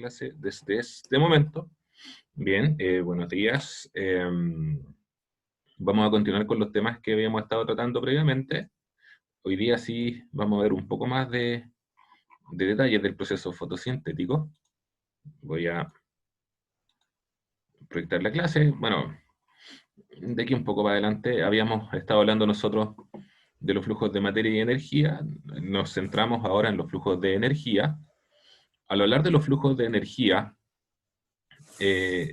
clase desde este momento. Bien, buenos días. Vamos a continuar con los temas que habíamos estado tratando previamente. Hoy día sí vamos a ver un poco más de detalles del proceso fotosintético. Voy a proyectar la clase. Bueno, de aquí un poco para adelante habíamos estado hablando nosotros de los flujos de materia y energía. Nos centramos ahora en los flujos de energía. Al hablar de los flujos de energía,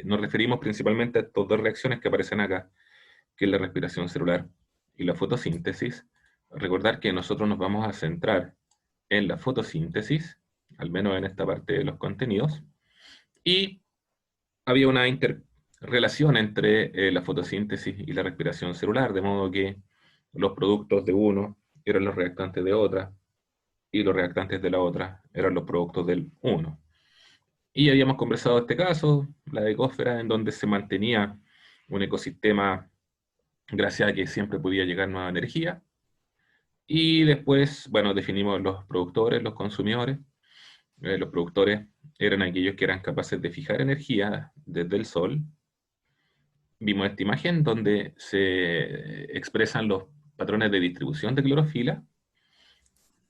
nos referimos principalmente a estas dos reacciones que aparecen acá, que es la respiración celular y la fotosíntesis. Recordar que nosotros nos vamos a centrar en la fotosíntesis, al menos en esta parte de los contenidos, y había una interrelación entre la fotosíntesis y la respiración celular, de modo que los productos de uno eran los reactantes de otra, y los reactantes de la otra eran los productos del uno. Y habíamos conversado este caso, la ecósfera, en donde se mantenía un ecosistema gracias a que siempre podía llegar nueva energía. Y después, bueno, definimos los productores, los consumidores. Los productores eran aquellos que eran capaces de fijar energía desde el sol. Vimos esta imagen donde se expresan los patrones de distribución de clorofila.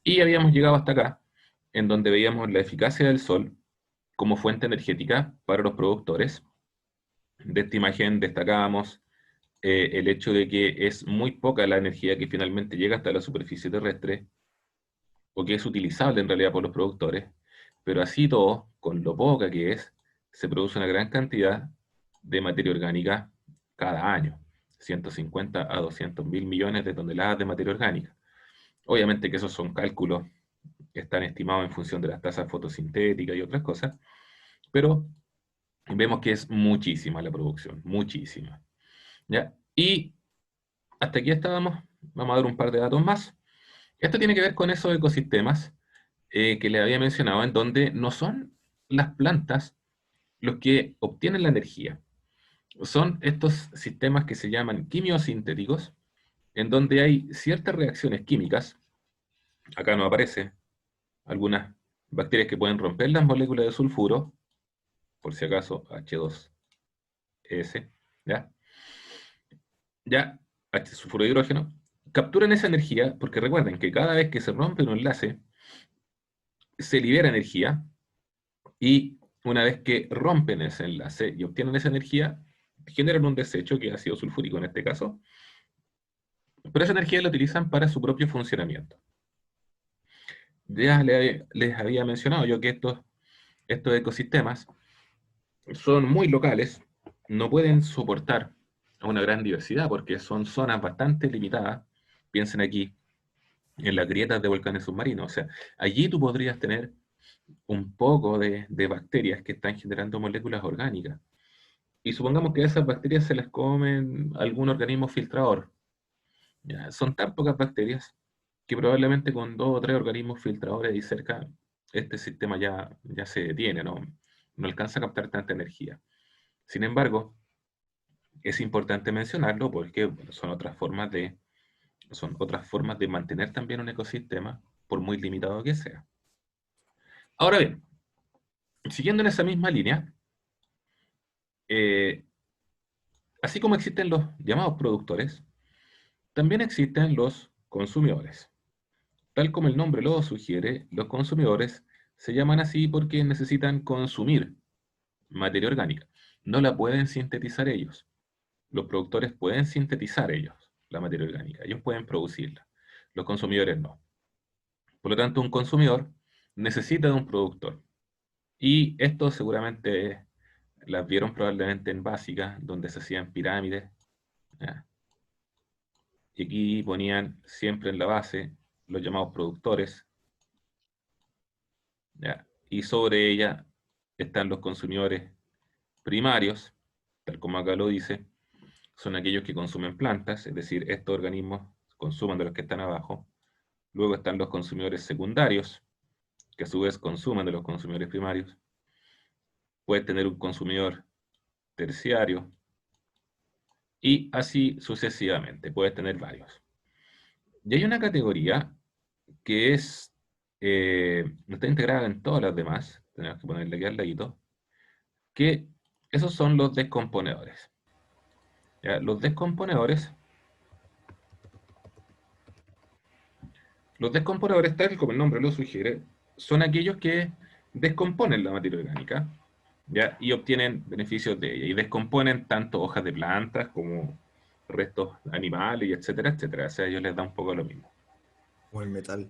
Y habíamos llegado hasta acá, en donde veíamos la eficacia del sol como fuente energética para los productores. De esta imagen destacábamos el hecho de que es muy poca la energía que finalmente llega hasta la superficie terrestre, o que es utilizable en realidad por los productores, pero así todo, con lo poca que es, se produce una gran cantidad de materia orgánica cada año, 150 a 200 mil millones de toneladas de materia orgánica. Obviamente que esos son cálculos que están estimados en función de las tasas fotosintéticas y otras cosas, pero vemos que es muchísima la producción, muchísima. ¿Ya? Y hasta aquí estábamos, vamos a dar un par de datos más. Esto tiene que ver con esos ecosistemas que les había mencionado, en donde no son las plantas los que obtienen la energía. Son estos sistemas que se llaman quimiosintéticos, en donde hay ciertas reacciones químicas, acá no aparece, algunas bacterias que pueden romper las moléculas de sulfuro, por si acaso H2S, ¿ya? Ya, sulfuro de hidrógeno, capturan esa energía, porque recuerden que cada vez que se rompe un enlace, se libera energía, y una vez que rompen ese enlace y obtienen esa energía, generan un desecho, que es ácido sulfúrico en este caso, pero esa energía la utilizan para su propio funcionamiento. Ya les había mencionado yo que estos ecosistemas son muy locales, no pueden soportar una gran diversidad, porque son zonas bastante limitadas. Piensen aquí en las grietas de volcanes submarinos, o sea, allí tú podrías tener un poco de bacterias que están generando moléculas orgánicas. Y supongamos que a esas bacterias se las comen algún organismo filtrador. Ya, son tan pocas bacterias que probablemente con 2 o 3 organismos filtradores ahí cerca, este sistema ya se detiene, no alcanza a captar tanta energía. Sin embargo, es importante mencionarlo porque bueno, son otras formas de mantener también un ecosistema, por muy limitado que sea. Ahora bien, siguiendo en esa misma línea, eh, así como existen los llamados productores, también existen los consumidores. Tal como el nombre lo sugiere, los consumidores se llaman así porque necesitan consumir materia orgánica. No la pueden sintetizar ellos. Los productores pueden sintetizar ellos la materia orgánica. Ellos pueden producirla. Los consumidores no. Por lo tanto, un consumidor necesita de un productor. Y esto seguramente las vieron probablemente en básica, donde se hacían pirámides. ¿Ya? Y aquí ponían siempre en la base los llamados productores, ¿ya? Y sobre ella están los consumidores primarios, tal como acá lo dice, son aquellos que consumen plantas, es decir, estos organismos consumen de los que están abajo. Luego están los consumidores secundarios, que a su vez consumen de los consumidores primarios. Puede tener un consumidor terciario, y así sucesivamente, puedes tener varios. Y hay una categoría que está integrada en todas las demás, tenemos que ponerle aquí al ladito, que esos son los descomponedores. ¿Ya? Los descomponedores, tal como el nombre lo sugiere, son aquellos que descomponen la materia orgánica, ¿ya? Y obtienen beneficios de ella. Y descomponen tanto hojas de plantas como restos animales, y etcétera, etcétera. O sea, a ellos les da un poco lo mismo. Como el metal,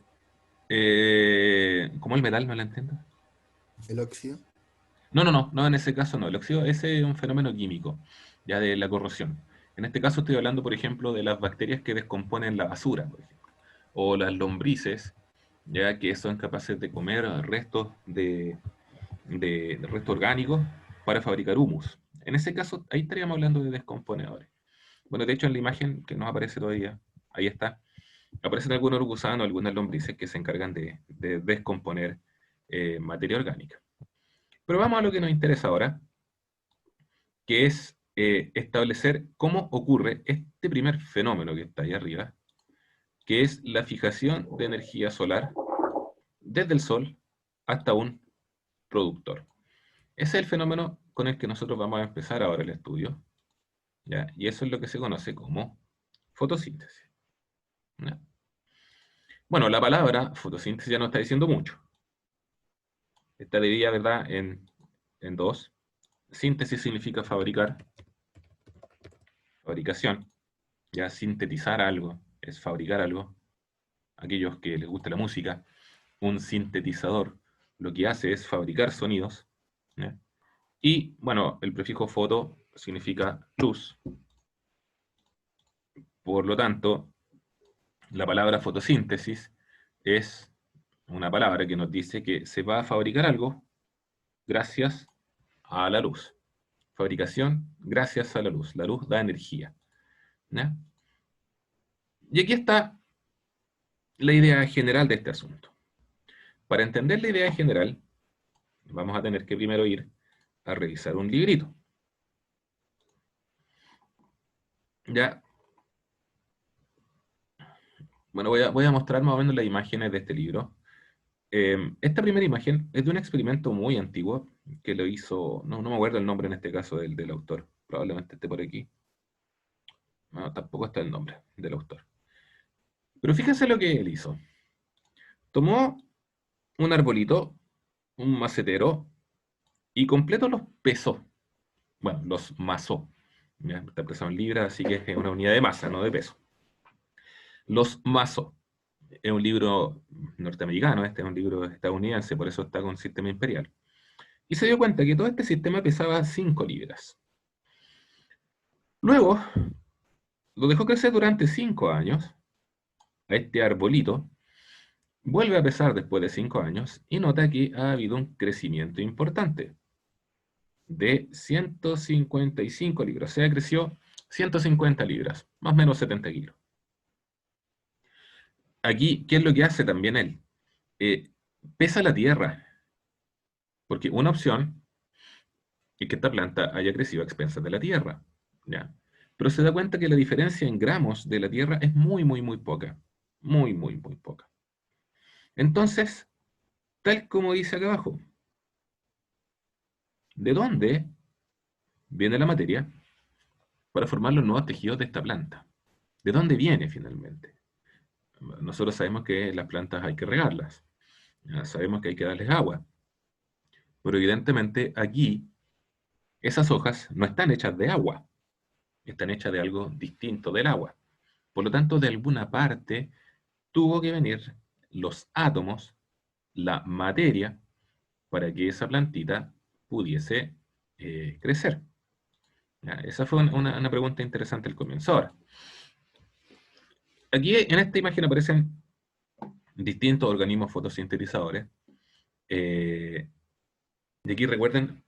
¿Cómo el metal? No lo entiendo. el óxido. No, en ese caso no. El óxido, ese es un fenómeno químico, ya de la corrosión. En este caso estoy hablando, por ejemplo, de las bacterias que descomponen la basura, por ejemplo, o las lombrices, ya que son capaces de comer restos de restos orgánicos para fabricar humus. En ese caso, ahí estaríamos hablando de descomponedores. Bueno, de hecho, en la imagen que nos aparece todavía, ahí está, aparecen algunos gusanos, algunas lombrices que se encargan de descomponer materia orgánica. Pero vamos a lo que nos interesa ahora, que es establecer cómo ocurre este primer fenómeno que está ahí arriba, que es la fijación de energía solar desde el Sol hasta un productor. Ese es el fenómeno con el que nosotros vamos a empezar ahora el estudio, ¿ya? Y eso es lo que se conoce como fotosíntesis, ¿ya? Bueno, la palabra fotosíntesis ya no está diciendo mucho. Está dividida, ¿verdad?, en dos. Síntesis significa fabricar, fabricación, ya sintetizar algo es fabricar algo. Aquellos que les gusta la música, un sintetizador lo que hace es fabricar sonidos, ¿ya? Y bueno, el prefijo foto significa luz. Por lo tanto, la palabra fotosíntesis es una palabra que nos dice que se va a fabricar algo gracias a la luz. Fabricación gracias a la luz. La luz da energía, ¿ya? Y aquí está la idea general de este asunto. Para entender la idea general, vamos a tener que primero ir a revisar un librito. Ya, bueno, voy a mostrar más o menos las imágenes de este libro. Esta primera imagen es de un experimento muy antiguo que lo hizo, no me acuerdo el nombre en este caso del autor, probablemente esté por aquí. No, tampoco está el nombre del autor. Pero fíjense lo que él hizo. Tomó un arbolito, un macetero, y completo los pesó. Bueno, los masó. Ya, está pesado en libras, así que es una unidad de masa, no de peso. Los masó. Es un libro norteamericano, este es un libro estadounidense, por eso está con sistema imperial. Y se dio cuenta que todo este sistema pesaba 5 libras. Luego, lo dejó crecer durante 5 años, a este arbolito, vuelve a pesar después de 5 años y nota que ha habido un crecimiento importante de 155 libras. O sea, creció 150 libras, más o menos 70 kilos. Aquí, ¿qué es lo que hace también él? Eh, Pesa la tierra, porque una opción es que esta planta haya crecido a expensas de la tierra, ¿ya? Pero se da cuenta que la diferencia en gramos de la tierra es muy, muy, muy poca. Muy, muy, muy poca. Entonces, tal como dice acá abajo, ¿de dónde viene la materia para formar los nuevos tejidos de esta planta? ¿De dónde viene finalmente? Nosotros sabemos que las plantas hay que regarlas, ya sabemos que hay que darles agua, pero evidentemente aquí esas hojas no están hechas de agua, están hechas de algo distinto del agua. Por lo tanto, de alguna parte tuvo que venir los átomos, la materia, para que esa plantita pudiese crecer. Ya, esa fue una pregunta interesante al comienzo. Ahora, aquí en esta imagen aparecen distintos organismos fotosintetizadores. Y aquí recuerden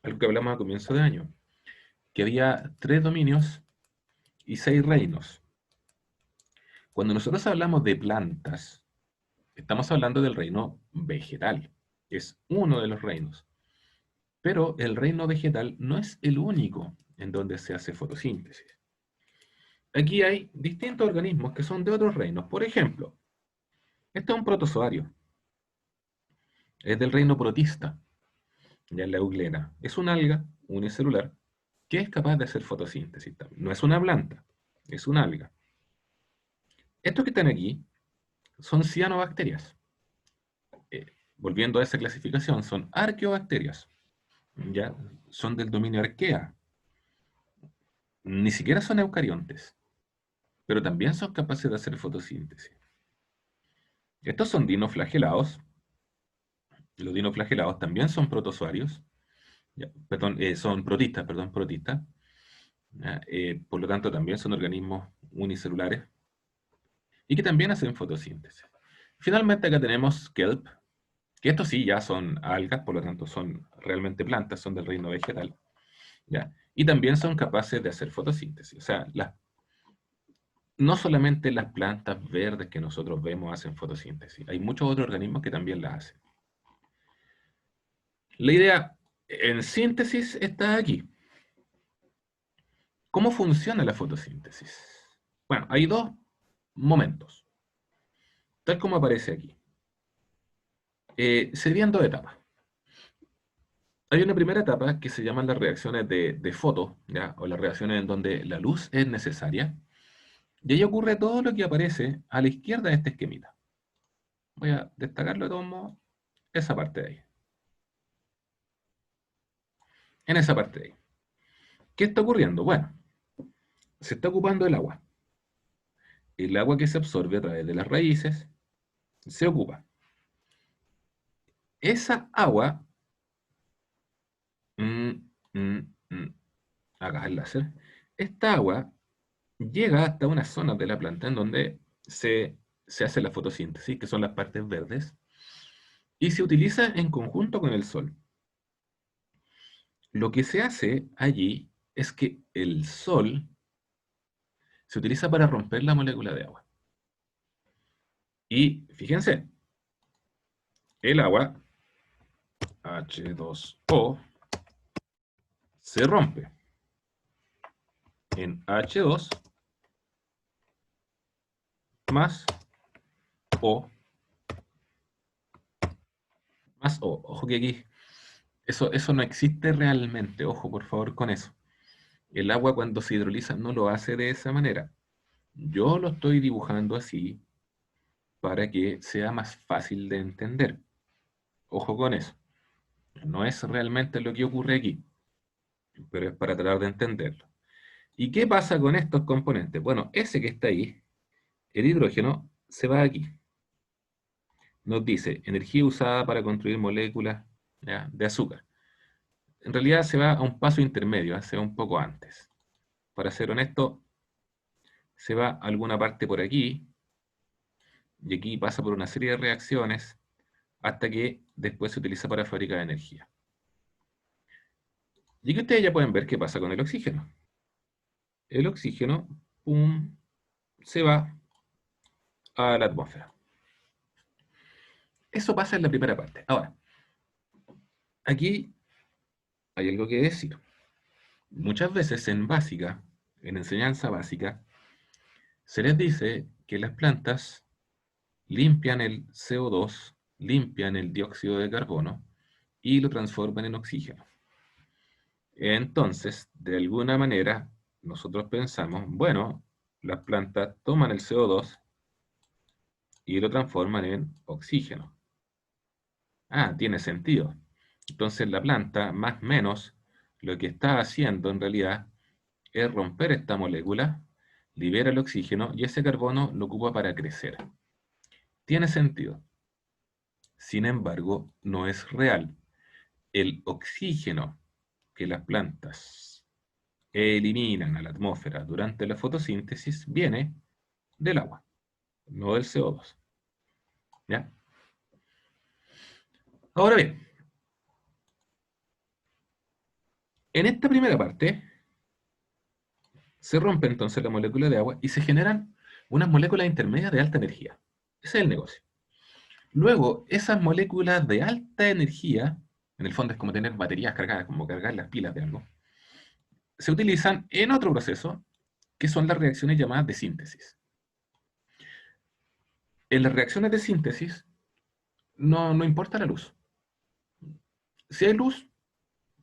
algo que hablamos a comienzo de año, que había 3 dominios y 6 reinos. Cuando nosotros hablamos de plantas, estamos hablando del reino vegetal. Es uno de los reinos. Pero el reino vegetal no es el único en donde se hace fotosíntesis. Aquí hay distintos organismos que son de otros reinos. Por ejemplo, este es un protozoario. Es del reino protista. Ya la euglena es una alga unicelular que es capaz de hacer fotosíntesis también. No es una planta, es una alga. Estos que están aquí son cianobacterias. Volviendo a esa clasificación, son arqueobacterias. Ya son del dominio arquea. Ni siquiera son eucariontes, pero también son capaces de hacer fotosíntesis. Estos son dinoflagelados. Los dinoflagelados también son protozoarios. Ya, perdón, son protistas, perdón, protistas. Ya, por lo tanto, también son organismos unicelulares y que también hacen fotosíntesis. Finalmente acá tenemos kelp, que estos sí ya son algas, por lo tanto son realmente plantas, son del reino vegetal, ¿ya? Y también son capaces de hacer fotosíntesis. O sea, no solamente las plantas verdes que nosotros vemos hacen fotosíntesis, hay muchos otros organismos que también la hacen. La idea en síntesis está aquí. ¿Cómo funciona la fotosíntesis? Bueno, hay dos momentos, tal como aparece aquí. Serían dos etapas. Hay una primera etapa que se llaman las reacciones de foto, ¿ya? O las reacciones en donde la luz es necesaria. Y ahí ocurre todo lo que aparece a la izquierda de este esquemita. Voy a destacarlo de todos modos, esa parte de ahí. En esa parte de ahí. ¿Qué está ocurriendo? Bueno, se está ocupando el agua. El agua que se absorbe a través de las raíces se ocupa. Esa agua, mm, mm, mm, acá el láser, esta agua llega hasta unas zonas de la planta en donde se hace la fotosíntesis, que son las partes verdes, y se utiliza en conjunto con el sol. Lo que se hace allí es que el sol se utiliza para romper la molécula de agua. Y fíjense, el agua, H2O, se rompe en H2 más O más O. Ojo que aquí eso no existe realmente. Ojo, por favor, con eso. El agua cuando se hidroliza no lo hace de esa manera. Yo lo estoy dibujando así para que sea más fácil de entender. Ojo con eso. No es realmente lo que ocurre aquí, pero es para tratar de entenderlo. ¿Y qué pasa con estos componentes? Bueno, ese que está ahí, el hidrógeno, se va aquí. Nos dice, energía usada para construir moléculas, ¿ya?, de azúcar. En realidad se va a un paso intermedio, se va un poco antes. Para ser honesto, se va a alguna parte por aquí, y aquí pasa por una serie de reacciones, hasta que después se utiliza para fabricar energía. Y aquí ustedes ya pueden ver qué pasa con el oxígeno. El oxígeno, pum, se va a la atmósfera. Eso pasa en la primera parte. Ahora, aquí hay algo que decir. Muchas veces en básica, en enseñanza básica, se les dice que las plantas limpian el CO2, limpian el dióxido de carbono y lo transforman en oxígeno. Entonces, de alguna manera, nosotros pensamos, bueno, las plantas toman el CO2 y lo transforman en oxígeno. Ah, tiene sentido. Entonces la planta, más o menos, lo que está haciendo en realidad es romper esta molécula, libera el oxígeno y ese carbono lo ocupa para crecer. Tiene sentido. Sin embargo, no es real. El oxígeno que las plantas eliminan a la atmósfera durante la fotosíntesis viene del agua, no del CO2. ¿Ya? Ahora bien, en esta primera parte se rompe entonces la molécula de agua y se generan unas moléculas intermedias de alta energía. Ese es el negocio. Luego, esas moléculas de alta energía, en el fondo es como tener baterías cargadas, como cargar las pilas de algo, se utilizan en otro proceso, que son las reacciones llamadas de síntesis. En las reacciones de síntesis no importa la luz. Si hay luz,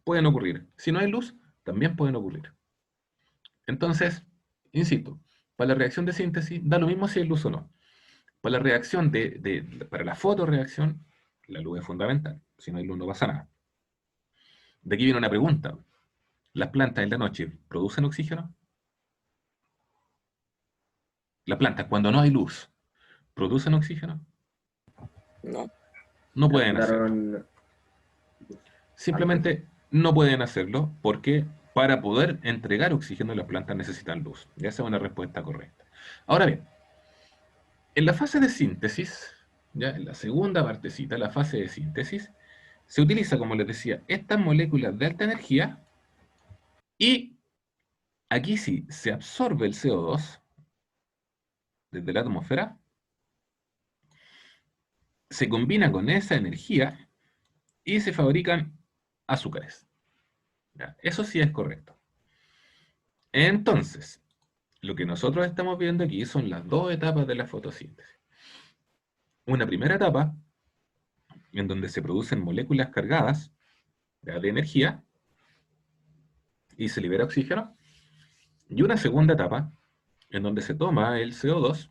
pueden ocurrir. Si no hay luz, también pueden ocurrir. Entonces, insisto, para la reacción de síntesis, da lo mismo si hay luz o no. Para la reacción para la fotoreacción, la luz es fundamental. Si no hay luz no pasa nada. De aquí viene una pregunta. ¿Las plantas en la noche producen oxígeno? Las plantas, cuando no hay luz, ¿producen oxígeno? No. No pueden hacerlo. Captaron antes. Simplemente no pueden hacerlo porque para poder entregar oxígeno las plantas necesitan luz. Y esa es una respuesta correcta. Ahora bien, en la fase de síntesis, ya en la segunda partecita, la fase de síntesis, se utiliza, como les decía, estas moléculas de alta energía y aquí sí se absorbe el CO2 desde la atmósfera, se combina con esa energía y se fabrican azúcares. ¿Ya? Eso sí es correcto. Entonces, lo que nosotros estamos viendo aquí son las dos etapas de la fotosíntesis. Una primera etapa, en donde se producen moléculas cargadas ¿ya? De energía y se libera oxígeno. Y una segunda etapa, en donde se toma el CO2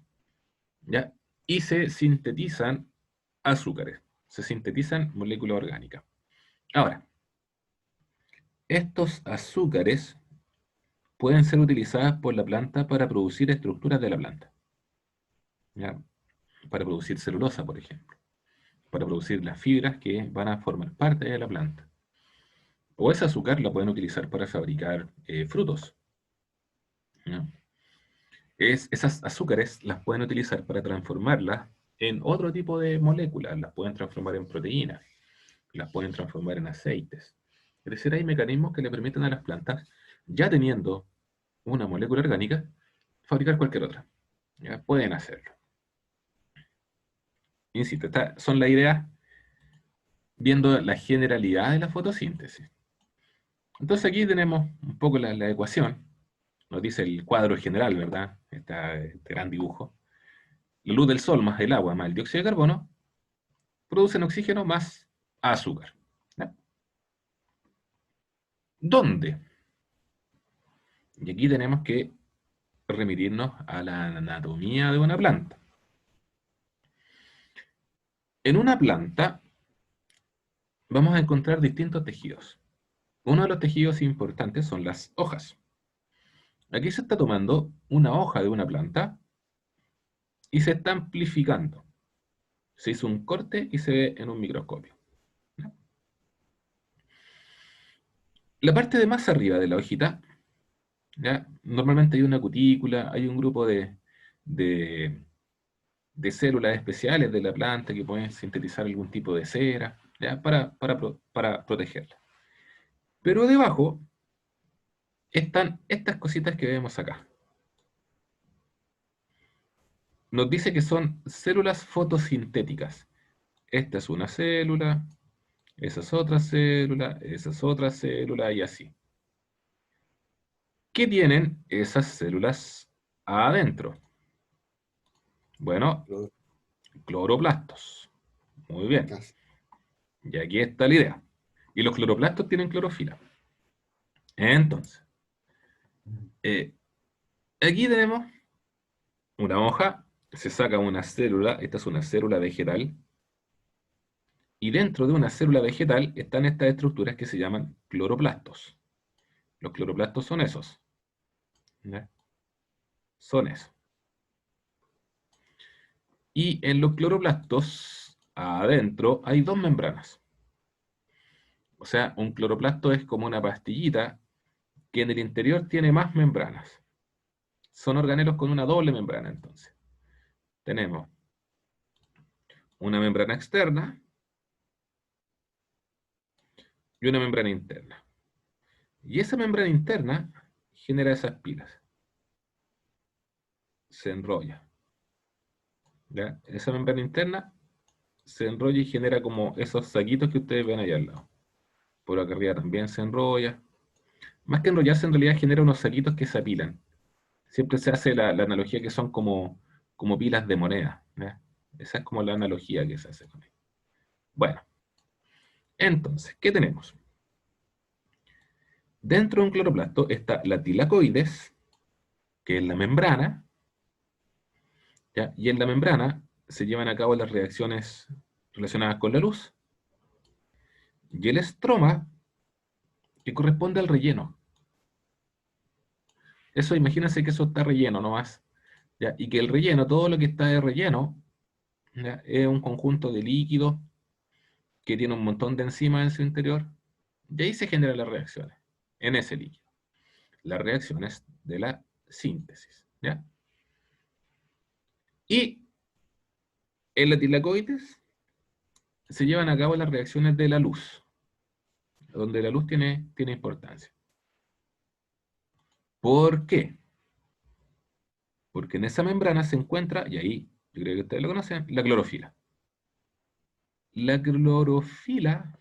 ¿ya? Y se sintetizan azúcares, se sintetizan moléculas orgánicas. Ahora, estos azúcares pueden ser utilizadas por la planta para producir estructuras de la planta. ¿Ya? Para producir celulosa, por ejemplo. Para producir las fibras que van a formar parte de la planta. O ese azúcar la pueden utilizar para fabricar frutos. ¿Ya? Esas azúcares las pueden utilizar para transformarlas en otro tipo de moléculas. Las pueden transformar en proteínas, las pueden transformar en aceites. Es decir, hay mecanismos que le permiten a las plantas, ya teniendo una molécula orgánica, fabricar cualquier otra. ¿Ya? Pueden hacerlo. Insisto, estas son las ideas viendo la generalidad de la fotosíntesis. Entonces aquí tenemos un poco la ecuación, nos dice el cuadro general, ¿verdad? Este gran dibujo. La luz del sol más el agua más el dióxido de carbono producen oxígeno más azúcar. ¿Ya? ¿Dónde? Y aquí tenemos que remitirnos a la anatomía de una planta. En una planta vamos a encontrar distintos tejidos. Uno de los tejidos importantes son las hojas. Aquí se está tomando una hoja de una planta y se está amplificando. Se hizo un corte y se ve en un microscopio. La parte de más arriba de la hojita, ¿ya? Normalmente hay una cutícula, hay un grupo de células especiales de la planta que pueden sintetizar algún tipo de cera, ¿ya? Para protegerla. Pero debajo están estas cositas que vemos acá. Nos dice que son células fotosintéticas. Esta es una célula, esa es otra célula y así. ¿Qué tienen esas células adentro? Bueno, cloroplastos. Muy bien. Casi. Y aquí está la idea. Y los cloroplastos tienen clorofila. Entonces, aquí tenemos una hoja, se saca una célula, esta es una célula vegetal, y dentro de una célula vegetal están estas estructuras que se llaman cloroplastos. Los cloroplastos son esos. ¿Ya? Son esos. Y en los cloroplastos, adentro, hay dos membranas. O sea, un cloroplasto es como una pastillita que en el interior tiene más membranas. Son organelos con una doble membrana, entonces. Tenemos una membrana externa y una membrana interna. Y esa membrana interna genera esas pilas. Se enrolla. ¿Ya? Esa membrana interna se enrolla y genera como esos saquitos que ustedes ven allá al lado. Por acá arriba también se enrolla. Más que enrollarse, en realidad genera unos saquitos que se apilan. Siempre se hace la analogía que son como pilas de moneda. ¿Ya? Esa es como la analogía que se hace con él. Bueno, entonces, ¿qué tenemos? Dentro de un cloroplasto está la tilacoides, que es la membrana, ¿ya? Y en la membrana se llevan a cabo las reacciones relacionadas con la luz, y el estroma, que corresponde al relleno. Eso, imagínense que eso está relleno nomás, ¿ya? Y que el relleno, todo lo que está de relleno, ¿ya? Es un conjunto de líquidos que tiene un montón de enzimas en su interior, y ahí se generan las reacciones, en ese líquido. Las reacciones de la síntesis, ¿ya? Y en la tilacoides se llevan a cabo las reacciones de la luz, donde la luz tiene importancia. ¿Por qué? Porque en esa membrana se encuentra, y ahí yo creo que ustedes lo conocen, la clorofila. La clorofila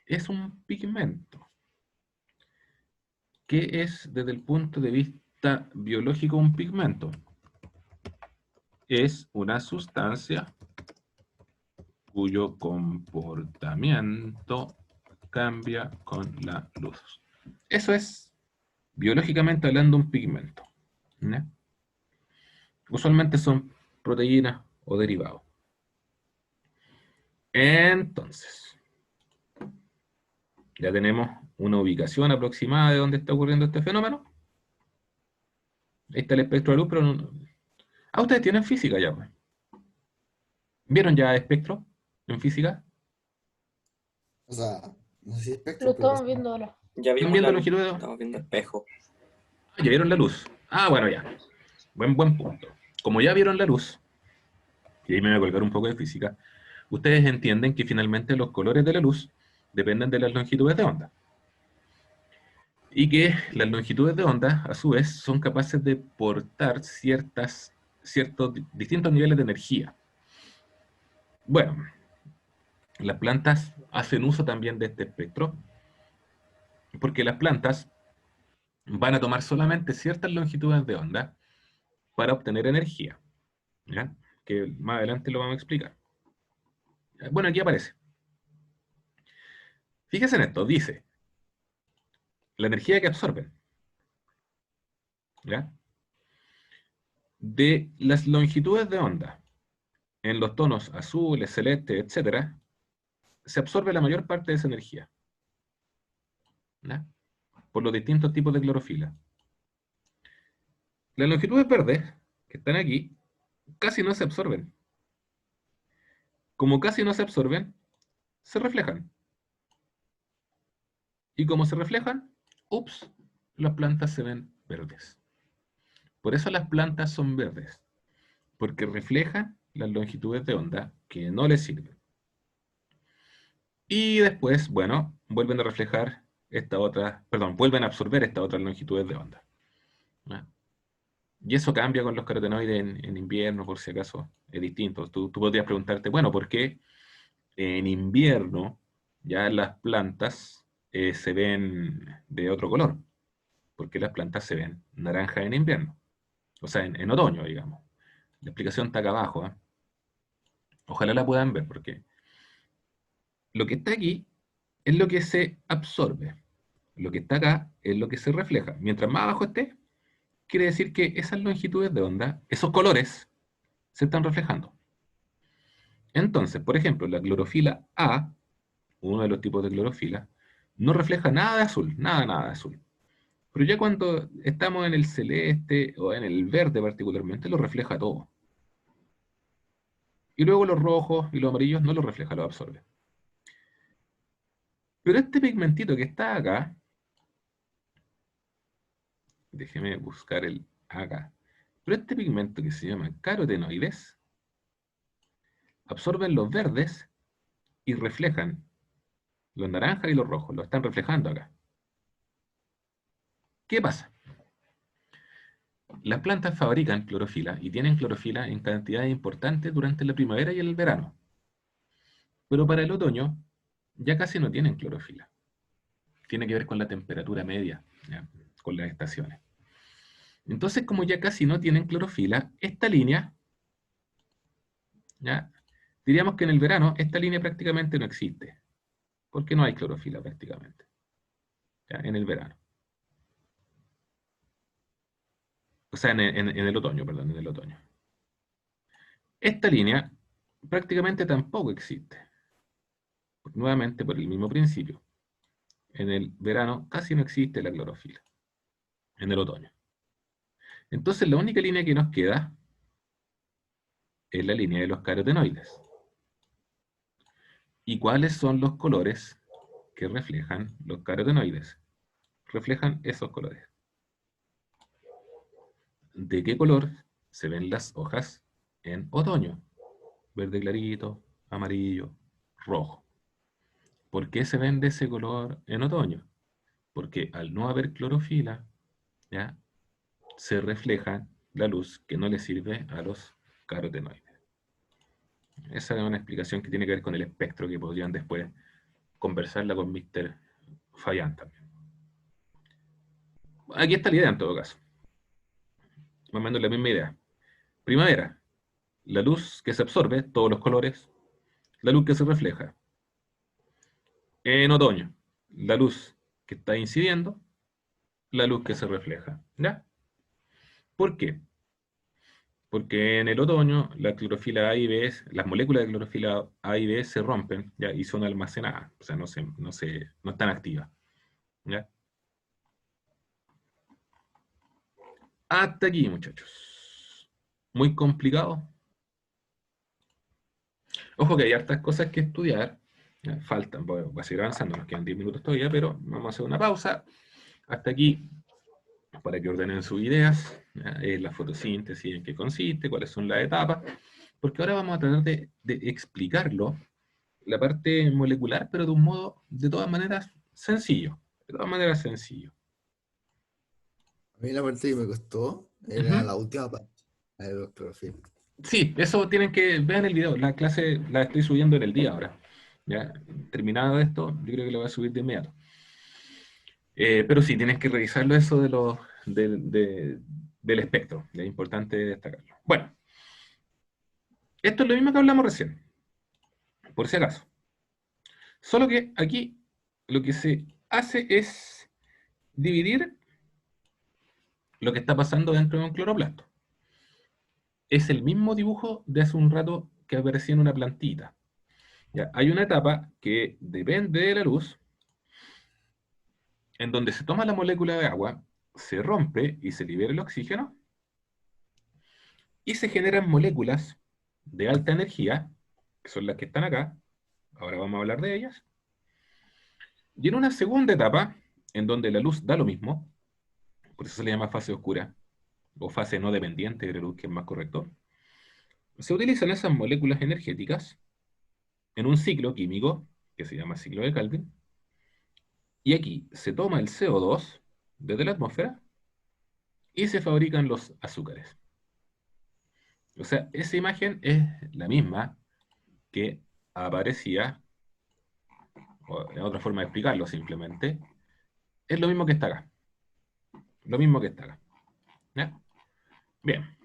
es un pigmento. ¿Qué es desde el punto de vista biológico un pigmento? Es una sustancia cuyo comportamiento cambia con la luz. Eso es, biológicamente hablando, un pigmento, ¿no? Usualmente son proteínas o derivados. Entonces, ya tenemos una ubicación aproximada de dónde está ocurriendo este fenómeno. Ahí está el espectro de luz, pero no... Ah, ustedes tienen física ya, pues. ¿Vieron ya espectro en física? O sea, no sé si Lo espectro, pero estamos viendo ahora. Ya ¿Están vimos viendo la luz, longitud de onda? estamos viendo espejo. Ah, ya vieron la luz. Ah, bueno, ya. Buen punto. Como ya vieron la luz, y ahí me voy a colgar un poco de física, ustedes entienden que finalmente los colores de la luz dependen de las longitudes de onda. Y que las longitudes de onda, a su vez, son capaces de portar ciertos distintos niveles de energía. Bueno, las plantas hacen uso también de este espectro, porque las plantas van a tomar solamente ciertas longitudes de onda para obtener energía, ¿ya? Que más adelante lo vamos a explicar. Bueno, aquí aparece. Fíjense en esto, dice, la energía que absorben, ¿ya? De las longitudes de onda en los tonos azules, celestes, etc., se absorbe la mayor parte de esa energía, ¿ya? Por los distintos tipos de clorofila. Las longitudes verdes, que están aquí, casi no se absorben. Como casi no se absorben, se reflejan. Y como se reflejan, ups, las plantas se ven verdes. Por eso las plantas son verdes, porque reflejan las longitudes de onda que no les sirven. Y después, bueno, vuelven a reflejar vuelven a absorber estas otras longitudes de onda, ¿ya? Y eso cambia con los carotenoides en invierno, por si acaso es distinto. Tú podrías preguntarte, bueno, ¿por qué en invierno ya las plantas se ven de otro color? Porque las plantas se ven naranjas en invierno, o sea, en otoño, digamos. La explicación está acá abajo, ¿eh? Ojalá la puedan ver, porque lo que está aquí es lo que se absorbe. Lo que está acá es lo que se refleja. Mientras más abajo esté, quiere decir que esas longitudes de onda, esos colores, se están reflejando. Entonces, por ejemplo, la clorofila A, uno de los tipos de clorofila, no refleja nada de azul, nada de azul. Pero ya cuando estamos en el celeste o en el verde particularmente, lo refleja todo. Y luego los rojos y los amarillos no lo refleja, lo absorbe. Pero este pigmentito que está acá, déjeme buscar el acá. Pero este pigmento que se llama carotenoides, absorben los verdes y reflejan los naranjas y los rojos, lo están reflejando acá. ¿Qué pasa? Las plantas fabrican clorofila y tienen clorofila en cantidades importantes durante la primavera y el verano. Pero para el otoño ya casi no tienen clorofila. Tiene que ver con la temperatura media, ¿ya? Con las estaciones. Entonces, como ya casi no tienen clorofila, esta línea, ¿ya? Diríamos que en el verano esta línea prácticamente no existe, porque no hay clorofila prácticamente. ¿ya? En el verano. O sea, en el otoño, perdón, en el otoño. Esta línea prácticamente tampoco existe. Nuevamente por el mismo principio. En el verano casi no existe la clorofila. En el otoño. Entonces la única línea que nos queda es la línea de los carotenoides. ¿Y cuáles son los colores que reflejan los carotenoides? Reflejan esos colores. ¿De qué color se ven las hojas en otoño? Verde clarito, amarillo, rojo. ¿Por qué se ven de ese color en otoño? Porque al no haber clorofila, ¿ya? Se refleja la luz que no le sirve a los carotenoides. Esa es una explicación que tiene que ver con el espectro que podrían después conversarla con Mr. Fayán también. Aquí está la idea en todo caso. Más o menos la misma idea. Primavera, la luz que se absorbe, todos los colores, la luz que se refleja. En otoño, la luz que está incidiendo, la luz que se refleja. ¿Ya? ¿Por qué? Porque en el otoño la clorofila A y B, las moléculas de clorofila A y B se rompen, ¿ya? Y son almacenadas, o sea, no están activas. ¿Ya? Hasta aquí, muchachos. Muy complicado. Ojo que hay hartas cosas que estudiar. Ya, faltan, voy a seguir avanzando, nos quedan 10 minutos todavía, pero vamos a hacer una pausa. Hasta aquí, para que ordenen sus ideas, ¿ya? La fotosíntesis, en qué consiste, cuáles son las etapas, porque ahora vamos a tratar de explicarlo, la parte molecular, pero de un modo, de todas maneras, sencillo. De todas maneras, sencillo. A mí la parte que me costó era Ujú. la última parte, la de los clorofil. Sí, eso tienen que ver el video. La clase la estoy subiendo en el día ahora. ¿Ya? Terminado esto, yo creo que lo voy a subir de inmediato. Pero sí, tienes que revisarlo eso del espectro. Es importante destacarlo. Bueno, esto es lo mismo que hablamos recién, por si acaso. Solo que aquí lo que se hace es dividir lo que está pasando dentro de un cloroplasto. Es el mismo dibujo de hace un rato que aparecía en una plantita. ¿Ya? Hay una etapa que depende de la luz, en donde se toma la molécula de agua, se rompe y se libera el oxígeno, y se generan moléculas de alta energía, que son las que están acá, ahora vamos a hablar de ellas, y en una segunda etapa, en donde la luz da lo mismo, por eso se le llama fase oscura, o fase no dependiente de la luz, que es más correcto, se utilizan esas moléculas energéticas en un ciclo químico, que se llama ciclo de Calvin, y aquí se toma el CO2 desde la atmósfera y se fabrican los azúcares. O sea, esa imagen es la misma que aparecía, o es otra forma de explicarlo simplemente, es lo mismo que está acá. Lo mismo que está acá. ¿Ya? Bien.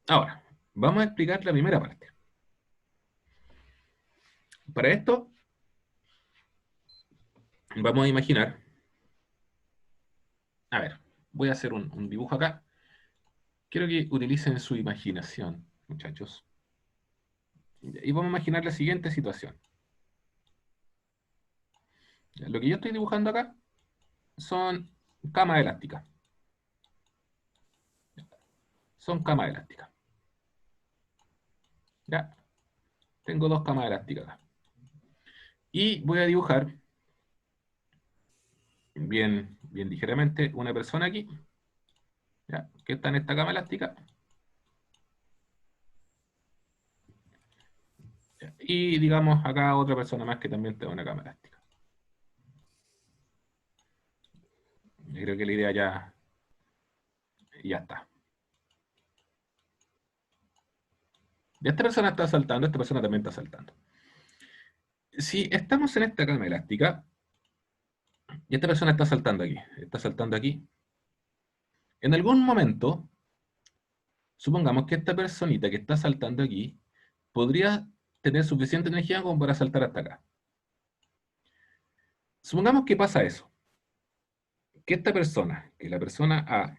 Ahora, vamos a explicar la primera parte. Para esto, vamos a imaginar, a ver, voy a hacer un dibujo acá. Quiero que utilicen su imaginación, muchachos. Y vamos a imaginar la siguiente situación. Lo que yo estoy dibujando acá son camas elásticas. Son camas elásticas. ¿Ya? Tengo dos camas elásticas acá. Y voy a dibujar bien, bien ligeramente una persona aquí, ¿ya? Que está en esta cama elástica. ¿Ya? Y digamos acá otra persona más que también está en una cama elástica. Yo creo que la idea ya está. Ya esta persona está saltando, esta persona también está saltando. Si estamos en esta cama elástica, y esta persona está saltando aquí, en algún momento, supongamos que esta personita que está saltando aquí, podría tener suficiente energía como para saltar hasta acá. Supongamos que pasa eso, que esta persona, que la persona A,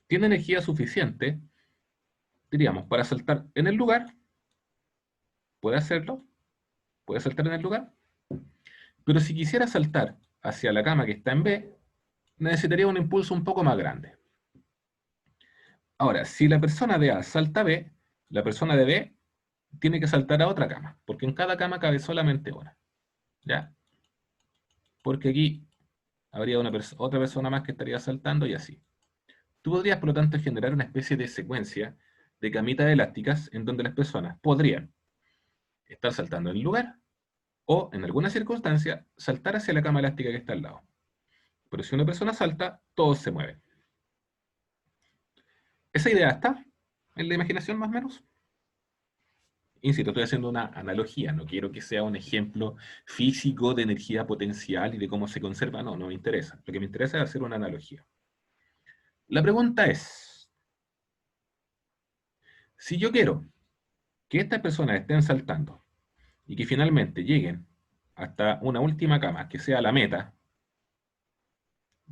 tiene energía suficiente, diríamos, para saltar en el lugar, puede hacerlo, puede saltar en el lugar, pero si quisiera saltar hacia la cama que está en B, necesitaría un impulso un poco más grande. Ahora, si la persona de A salta a B, la persona de B tiene que saltar a otra cama, porque en cada cama cabe solamente una. ¿Ya? Porque aquí habría otra persona más que estaría saltando y así. Tú podrías, por lo tanto, generar una especie de secuencia de camitas elásticas en donde las personas podrían estar saltando en el lugar o, en alguna circunstancia, saltar hacia la cama elástica que está al lado. Pero si una persona salta, todos se mueven. ¿Esa idea está en la imaginación más o menos? Insisto, estoy haciendo una analogía, no quiero que sea un ejemplo físico de energía potencial y de cómo se conserva, no me interesa. Lo que me interesa es hacer una analogía. La pregunta es, si yo quiero que estas personas estén saltando y que finalmente lleguen hasta una última cama, que sea la meta,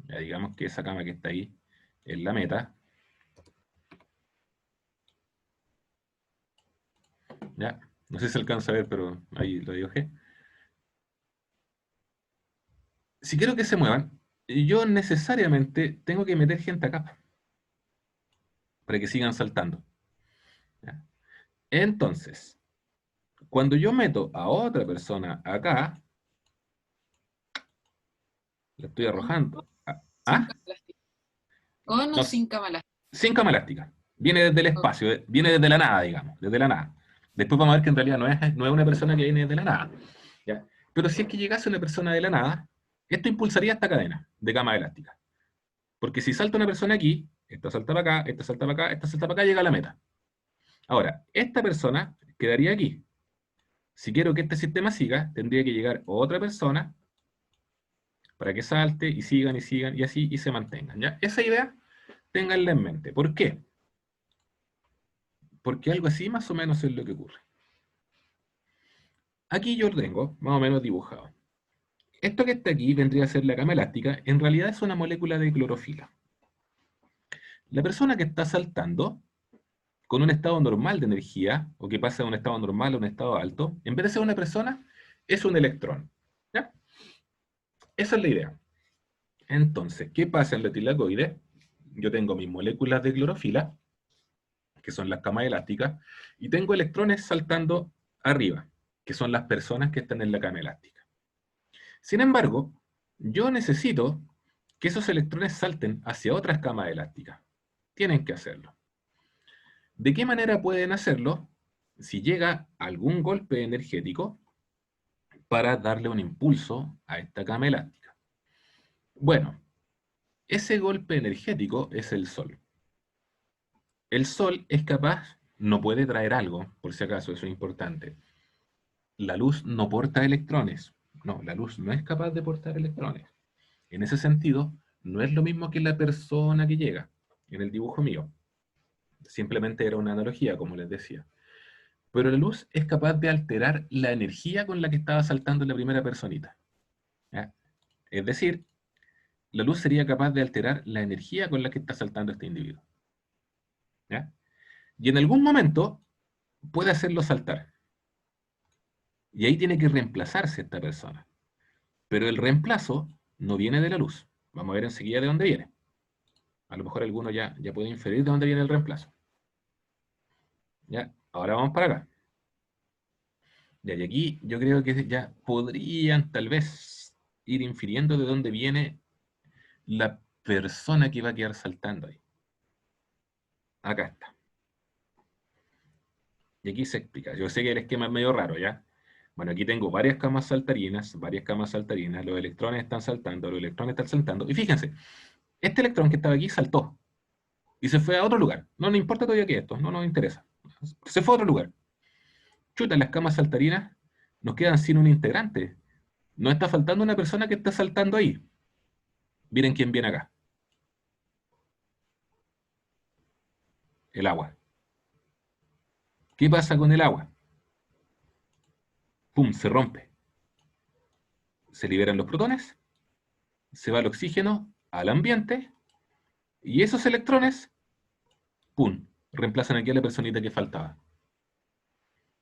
ya digamos que esa cama que está ahí es la meta, ya, no sé si se alcanza a ver, pero ahí lo dibujé. Si quiero que se muevan, yo necesariamente tengo que meter gente acá para que sigan saltando. ¿Ya? Entonces, cuando yo meto a otra persona acá, la estoy arrojando. Sin ¿Ah? cama elástica. Con o No, sin cama elástica. sin cama elástica. Viene desde el Ok. espacio, viene desde la nada, digamos, desde la nada. Después vamos a ver que en realidad no es una persona que viene desde la nada. ¿Ya? Pero si es que llegase una persona de la nada, esto impulsaría esta cadena de cama elástica. Porque si salta una persona aquí, esta salta para acá, esta salta para acá, esta salta para acá, llega a la meta. Ahora, esta persona quedaría aquí. Si quiero que este sistema siga, tendría que llegar otra persona para que salte y sigan y así y se mantengan. ¿Ya? Esa idea, ténganla en mente. ¿Por qué? Porque algo así más o menos es lo que ocurre. Aquí yo lo tengo más o menos dibujado. Esto que está aquí vendría a ser la cama elástica, en realidad es una molécula de clorofila. La persona que está saltando con un estado normal de energía, o que pasa de un estado normal a un estado alto, en vez de ser una persona, es un electrón. ¿Ya? Esa es la idea. Entonces, ¿qué pasa en la tilacoide? Yo tengo mis moléculas de clorofila, que son las camas elásticas, y tengo electrones saltando arriba, que son las personas que están en la cama elástica. Sin embargo, yo necesito que esos electrones salten hacia otras camas elásticas. Tienen que hacerlo. ¿De qué manera pueden hacerlo? Si llega algún golpe energético para darle un impulso a esta cama elástica. Bueno, ese golpe energético es el Sol. El Sol es capaz, no puede traer algo, por si acaso, eso es importante. La luz no porta electrones. No, la luz no es capaz de portar electrones. En ese sentido, no es lo mismo que la persona que llega en el dibujo mío. Simplemente era una analogía, como les decía. Pero la luz es capaz de alterar la energía con la que estaba saltando la primera personita. ¿Ya? Es decir, la luz sería capaz de alterar la energía con la que está saltando este individuo. ¿Ya? Y en algún momento puede hacerlo saltar. Y ahí tiene que reemplazarse esta persona. Pero el reemplazo no viene de la luz. Vamos a ver enseguida de dónde viene. A lo mejor alguno ya puede inferir de dónde viene el reemplazo. ¿Ya? Ahora vamos para acá. Ya, y aquí yo creo que ya podrían tal vez ir infiriendo de dónde viene la persona que va a quedar saltando ahí. Acá está. Y aquí se explica. Yo sé que el esquema es medio raro, ¿ya? Bueno, aquí tengo varias camas saltarinas, los electrones están saltando, los electrones están saltando. Y fíjense, este electrón que estaba aquí saltó y se fue a otro lugar. No nos importa todavía que esto, no nos interesa. Se fue a otro lugar. Chuta, las camas saltarinas nos quedan sin un integrante. Nos está faltando una persona que está saltando ahí. Miren quién viene acá. El agua. ¿Qué pasa con el agua? ¡Pum! Se rompe. se liberan los protones, se va el oxígeno al ambiente, y esos electrones, ¡pum!, reemplazan aquí a la personita que faltaba.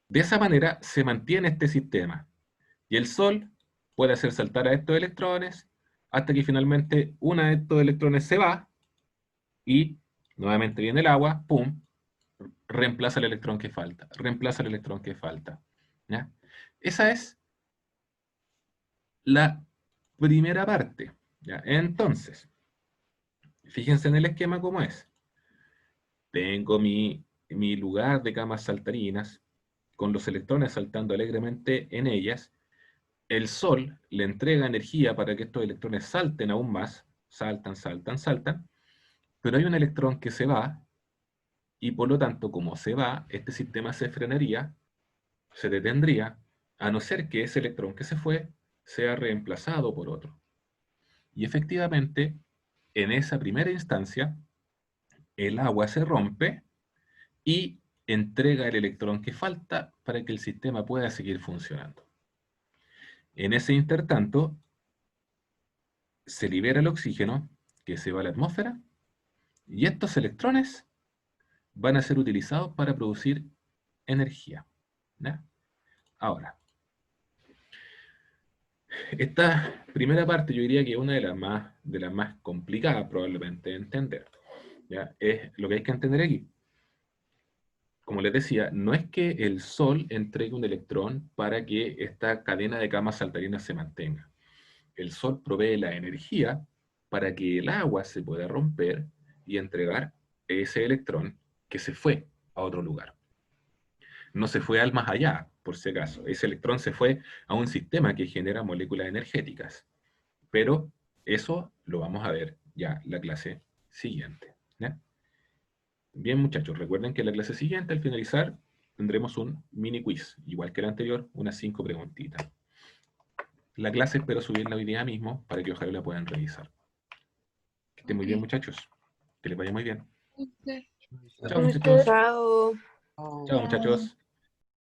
De esa manera se mantiene este sistema. Y el Sol puede hacer saltar a estos electrones hasta que finalmente uno de estos electrones se va y nuevamente viene el agua, ¡pum!, reemplaza el electrón que falta, reemplaza el electrón que falta. ¿Ya? Esa es la primera parte. ¿Ya? Entonces, fíjense en el esquema como es. Tengo mi lugar de camas saltarinas, con los electrones saltando alegremente en ellas. El Sol le entrega energía para que estos electrones salten aún más, saltan, saltan, saltan, pero hay un electrón que se va, y por lo tanto, como se va, este sistema se frenaría, se detendría, a no ser que ese electrón que se fue sea reemplazado por otro. Y efectivamente, en esa primera instancia, el agua se rompe y entrega el electrón que falta para que el sistema pueda seguir funcionando. En ese intertanto, se libera el oxígeno que se va a la atmósfera y estos electrones van a ser utilizados para producir energía. ¿Ya? Ahora, esta primera parte yo diría que es una de las más complicadas probablemente de entender. ¿Ya? Es lo que hay que entender aquí. Como les decía, no es que el Sol entregue un electrón para que esta cadena de camas saltarinas se mantenga. El Sol provee la energía para que el agua se pueda romper y entregar ese electrón que se fue a otro lugar. No se fue al más allá, por si acaso. Ese electrón se fue a un sistema que genera moléculas energéticas. Pero eso lo vamos a ver ya en la clase siguiente. ¿Ya? Bien, muchachos, recuerden que en la clase siguiente, al finalizar, tendremos un mini quiz, igual que el anterior, unas 5 preguntitas. La clase espero subirla hoy día mismo para que ojalá la puedan revisar. Que estén muy bien, muchachos. Que les vaya muy bien. Ok. Chao, muchachos. Chao. Chao, muchachos.